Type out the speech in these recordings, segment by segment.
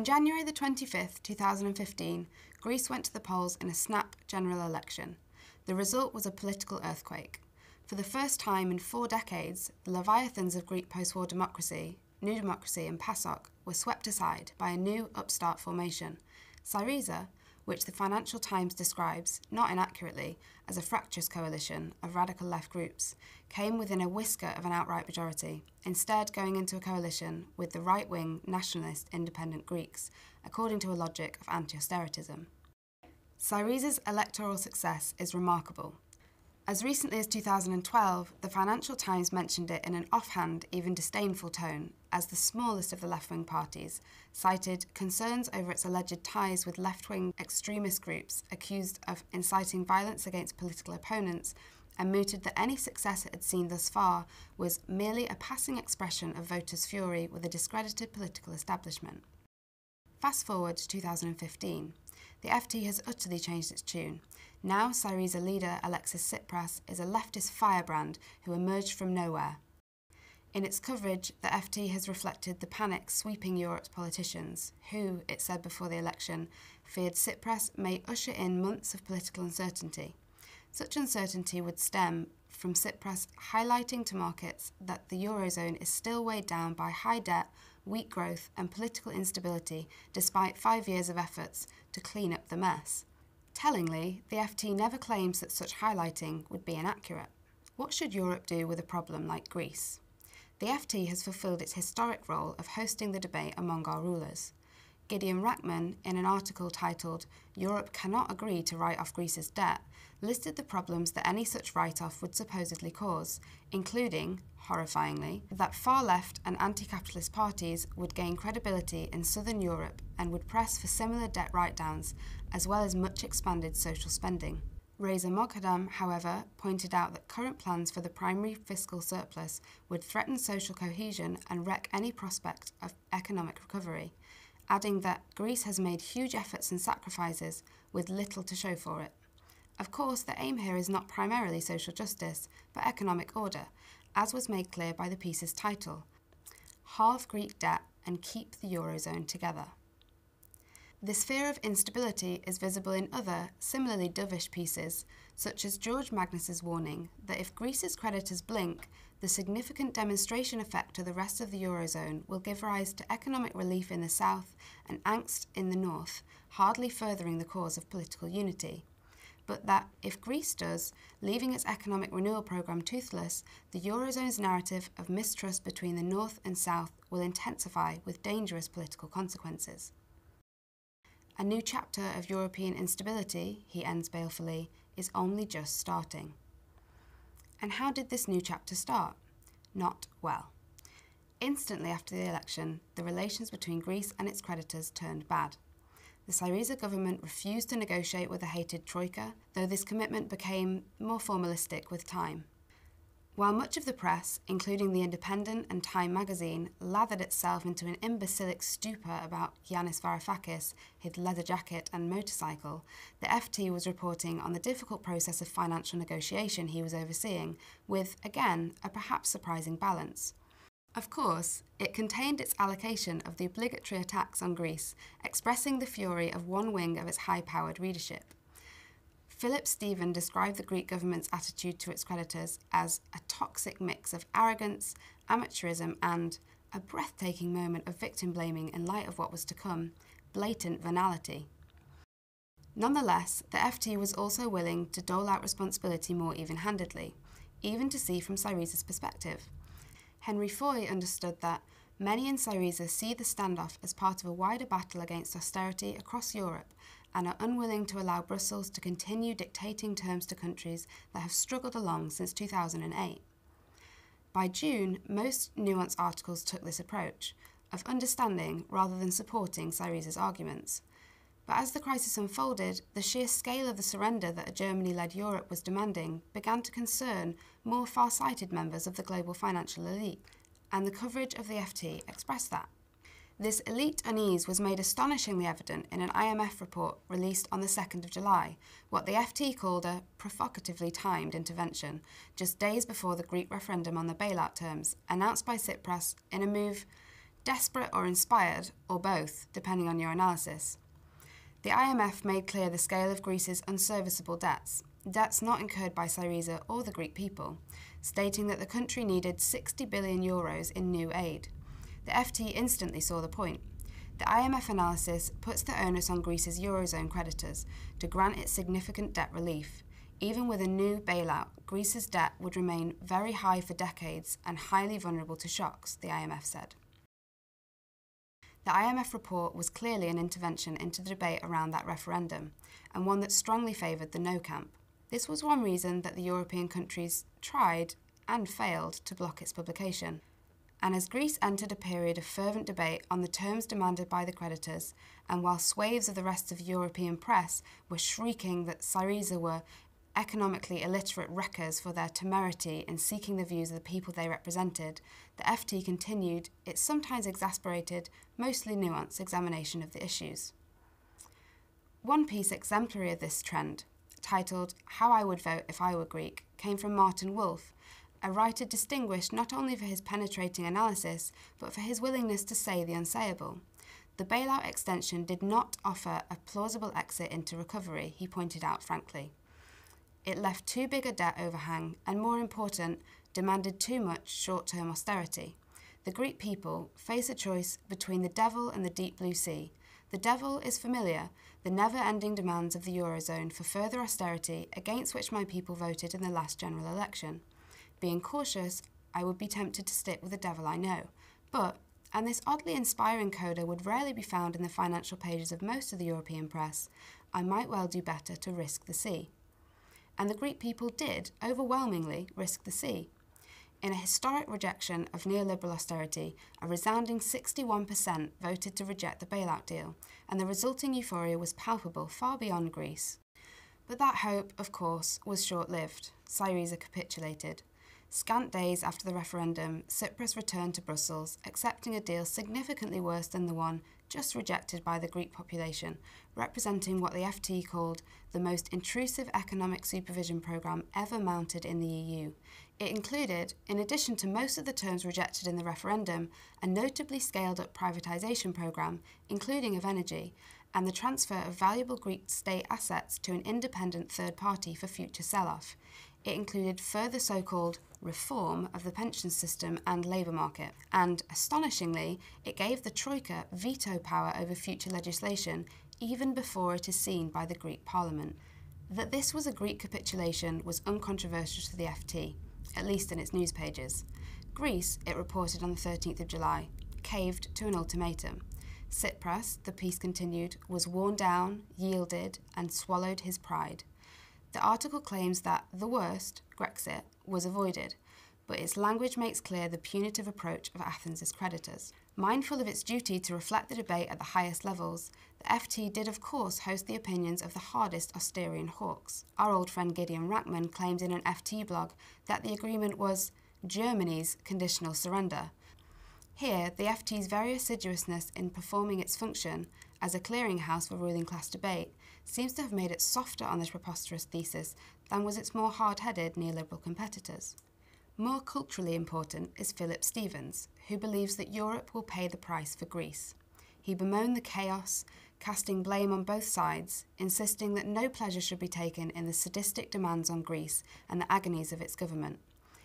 January the 25th, 2015, Greece went to the polls in a snap general election. The result was a political earthquake. For the first time in 4 decades, the leviathans of Greek post-war democracy, New Democracy and PASOK, were swept aside by a new upstart formation, Syriza, which the Financial Times describes, not inaccurately, as a fractious coalition of radical left groups, came within a whisker of an outright majority, instead going into a coalition with the right-wing nationalist independent Greeks, according to a logic of anti-austeritism. Syriza's electoral success is remarkable. As recently as 2012, the Financial Times mentioned it in an offhand, even disdainful tone, as the smallest of the left-wing parties, cited concerns over its alleged ties with left-wing extremist groups accused of inciting violence against political opponents, and mooted that any success it had seen thus far was merely a passing expression of voters' fury with a discredited political establishment. Fast forward to 2015. The FT has utterly changed its tune. Now Syriza leader Alexis Tsipras is a leftist firebrand who emerged from nowhere. In its coverage, the FT has reflected the panic sweeping Europe's politicians, who, it said before the election, feared Tsipras may usher in months of political uncertainty. Such uncertainty would stem from Tsipras highlighting to markets that the Eurozone is still weighed down by high debt, weak growth and political instability despite 5 years of efforts to clean up the mess. Tellingly, the FT never claims that such highlighting would be inaccurate. What should Europe do with a problem like Greece? The FT has fulfilled its historic role of hosting the debate among our rulers. Gideon Rachman, in an article titled "Europe Cannot Agree to Write Off Greece's Debt," listed the problems that any such write-off would supposedly cause, including, horrifyingly, that far-left and anti-capitalist parties would gain credibility in southern Europe and would press for similar debt write-downs, as well as much expanded social spending. Reza Moghadam, however, pointed out that current plans for the primary fiscal surplus would threaten social cohesion and wreck any prospect of economic recovery, adding that Greece has made huge efforts and sacrifices with little to show for it. Of course, the aim here is not primarily social justice, but economic order, as was made clear by the piece's title, "Halve Greek Debt and Keep the Eurozone Together." This fear of instability is visible in other, similarly dovish pieces, such as George Magnus's warning that if Greece's creditors blink, the significant demonstration effect to the rest of the Eurozone will give rise to economic relief in the south and angst in the north, hardly furthering the cause of political unity. But that if Greece does, leaving its economic renewal programme toothless, the Eurozone's narrative of mistrust between the north and south will intensify with dangerous political consequences. A new chapter of European instability, he ends balefully, is only just starting. And how did this new chapter start? Not well. Instantly after the election, the relations between Greece and its creditors turned bad. The Syriza government refused to negotiate with the hated Troika, though this commitment became more formalistic with time. While much of the press, including The Independent and Time magazine, lathered itself into an imbecilic stupor about Yanis Varoufakis, his leather jacket and motorcycle, the FT was reporting on the difficult process of financial negotiation he was overseeing, with, again, a perhaps surprising balance. Of course, it contained its allocation of the obligatory attacks on Greece, expressing the fury of one wing of its high-powered readership. Philip Stephen described the Greek government's attitude to its creditors as a toxic mix of arrogance, amateurism and, a breathtaking moment of victim-blaming in light of what was to come, blatant venality. Nonetheless, the FT was also willing to dole out responsibility more even-handedly, even to see from Syriza's perspective. Henry Foy understood that many in Syriza see the standoff as part of a wider battle against austerity across Europe and are unwilling to allow Brussels to continue dictating terms to countries that have struggled along since 2008. By June, most nuanced articles took this approach, of understanding rather than supporting Syriza's arguments. But as the crisis unfolded, the sheer scale of the surrender that a Germany-led Europe was demanding began to concern more far-sighted members of the global financial elite, and the coverage of the FT expressed that. This elite unease was made astonishingly evident in an IMF report released on the 2nd of July, what the FT called a provocatively timed intervention, just days before the Greek referendum on the bailout terms, announced by Tsipras in a move Desperate or inspired, or both, depending on your analysis. The IMF made clear the scale of Greece's unserviceable debts not incurred by Syriza or the Greek people, stating that the country needed €60 billion in new aid. The FT instantly saw the point. The IMF analysis puts the onus on Greece's Eurozone creditors to grant it significant debt relief. Even with a new bailout, Greece's debt would remain very high for decades and highly vulnerable to shocks, the IMF said. The IMF report was clearly an intervention into the debate around that referendum, and one that strongly favoured the no camp. This was one reason that the European countries tried and failed to block its publication. And as Greece entered a period of fervent debate on the terms demanded by the creditors, and while swathes of the rest of the European press were shrieking that Syriza were economically illiterate wreckers for their temerity in seeking the views of the people they represented, the FT continued its sometimes exasperated, mostly nuanced examination of the issues. One piece exemplary of this trend, titled "How I Would Vote If I Were Greek," came from Martin Wolf, a writer distinguished not only for his penetrating analysis, but for his willingness to say the unsayable. The bailout extension did not offer a plausible exit into recovery, he pointed out frankly. It left too big a debt overhang and, more important, demanded too much short-term austerity. The Greek people face a choice between the devil and the deep blue sea. The devil is familiar, the never-ending demands of the Eurozone for further austerity against which my people voted in the last general election. Being cautious, I would be tempted to stick with the devil I know. But, and this oddly inspiring coda would rarely be found in the financial pages of most of the European press, I might well do better to risk the sea. And the Greek people did, overwhelmingly, risk the sea. In a historic rejection of neoliberal austerity, a resounding 61% voted to reject the bailout deal, and the resulting euphoria was palpable far beyond Greece. But that hope, of course, was short-lived. Syriza capitulated. Scant days after the referendum, Tsipras returned to Brussels, accepting a deal significantly worse than the one just rejected by the Greek population, representing what the FT called the most intrusive economic supervision programme ever mounted in the EU. It included, in addition to most of the terms rejected in the referendum, a notably scaled-up privatisation programme, including of energy, and the transfer of valuable Greek state assets to an independent third party for future sell-off. It included further so-called reform of the pension system and labour market, and, astonishingly, it gave the Troika veto power over future legislation even before it is seen by the Greek parliament. That this was a Greek capitulation was uncontroversial to the FT, at least in its news pages. Greece, it reported on the 13th of July, caved to an ultimatum. Tsipras, the piece continued, was worn down, yielded, and swallowed his pride. The article claims that the worst, Grexit, was avoided, but its language makes clear the punitive approach of Athens' creditors. Mindful of its duty to reflect the debate at the highest levels, the FT did of course host the opinions of the hardest Austerian hawks. Our old friend Gideon Rachman claimed in an FT blog that the agreement was Germany's conditional surrender. Here, the FT's very assiduousness in performing its function as a clearinghouse for ruling class debate seems to have made it softer on this preposterous thesis than was its more hard-headed neoliberal competitors. More culturally important is Philip Stevens, who believes that Europe will pay the price for Greece. He bemoaned the chaos, casting blame on both sides, insisting that no pleasure should be taken in the sadistic demands on Greece and the agonies of its government.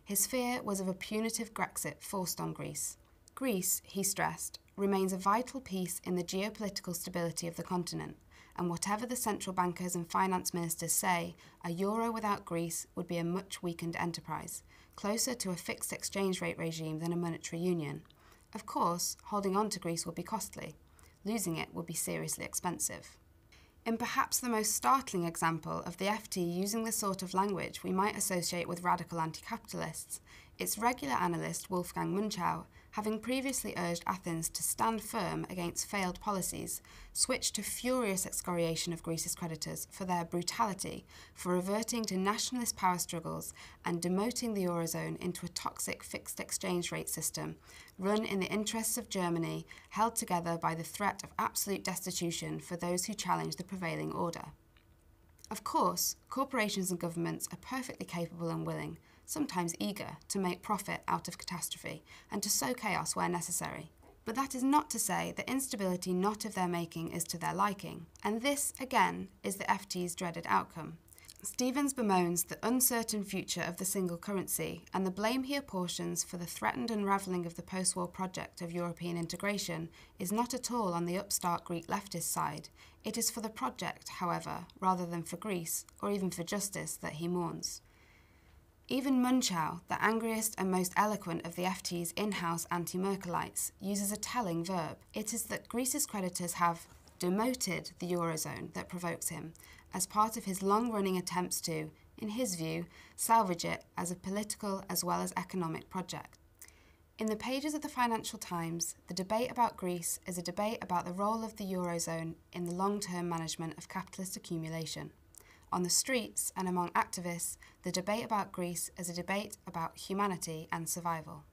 His fear was of a punitive Grexit forced on Greece. Greece, he stressed, remains a vital piece in the geopolitical stability of the continent, and whatever the central bankers and finance ministers say, a euro without Greece would be a much weakened enterprise, closer to a fixed exchange rate regime than a monetary union. Of course, holding on to Greece would be costly. Losing it would be seriously expensive. In perhaps the most startling example of the FT using the sort of language we might associate with radical anti-capitalists, its regular analyst Wolfgang Munchau, having previously urged Athens to stand firm against failed policies, switched to furious excoriation of Greece's creditors for their brutality, for reverting to nationalist power struggles and demoting the Eurozone into a toxic fixed exchange rate system, run in the interests of Germany, held together by the threat of absolute destitution for those who challenge the prevailing order. Of course, corporations and governments are perfectly capable and willing, sometimes eager, to make profit out of catastrophe and to sow chaos where necessary. But that is not to say that instability not of their making is to their liking, and this, again, is the FT's dreaded outcome. Stevens bemoans the uncertain future of the single currency, and the blame he apportions for the threatened unravelling of the post-war project of European integration is not at all on the upstart Greek leftist side. It is for the project, however, rather than for Greece, or even for justice, that he mourns. Even Munchau, the angriest and most eloquent of the FT's in-house anti-Merkelites, uses a telling verb. It is that Greece's creditors have demoted the Eurozone that provokes him, as part of his long-running attempts to, in his view, salvage it as a political as well as economic project. In the pages of the Financial Times, the debate about Greece is a debate about the role of the Eurozone in the long-term management of capitalist accumulation. On the streets and among activists, the debate about Greece is a debate about humanity and survival.